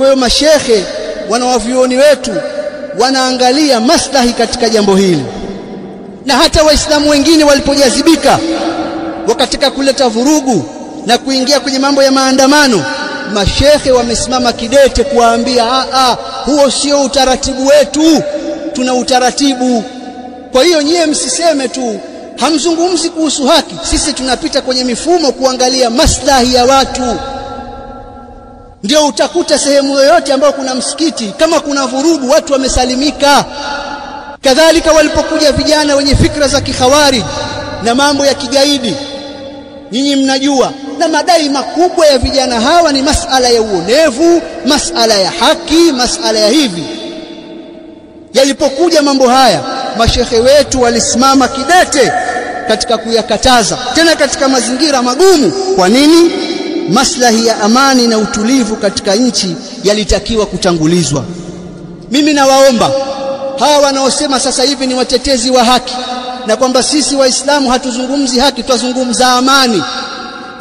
Kwa hiyo mashehe wanawavyuoni wetu wanaangalia maslahi katika jambo hili, na hata waislamu wengine walipojazibika wakataka kuleta vurugu na kuingia kwenye mambo ya maandamano, mashehe wamesimama kidete kuwaambia huo sio utaratibu wetu, tuna utaratibu. Kwa hiyo nyie msiseme tu hamzungumzi kuhusu haki, sisi tunapita kwenye mifumo kuangalia maslahi ya watu. Ndio utakuta sehemu yoyote ambayo kuna msikiti, kama kuna vurugu watu wamesalimika. Kadhalika walipokuja vijana wenye fikra za kikhawarij na mambo ya kigaidi, nyinyi mnajua, na madai makubwa ya vijana hawa ni masala ya uonevu, masala ya haki, masala ya hivi. Yalipokuja mambo haya, mashehe wetu walisimama kidete katika kuyakataza, tena katika mazingira magumu. Kwa nini? Maslahi ya amani na utulivu katika nchi yalitakiwa kutangulizwa. Mimi nawaomba hawa wanaosema sasa hivi ni watetezi wa haki na kwamba sisi waislamu hatuzungumzi haki, twazungumza amani,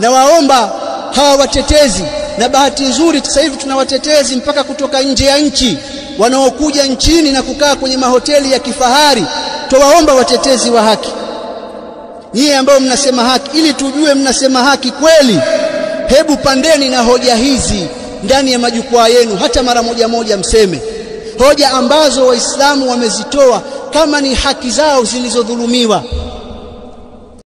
na waomba hawa watetezi, na bahati nzuri sasa hivi tuna watetezi mpaka kutoka nje ya nchi wanaokuja nchini na kukaa kwenye mahoteli ya kifahari. Tuwaomba watetezi wa haki, nyie ambao mnasema haki, ili tujue mnasema haki kweli, hebu pandeni na hoja hizi ndani ya majukwaa yenu, hata mara moja moja mseme hoja ambazo waislamu wamezitoa kama ni haki zao zilizodhulumiwa.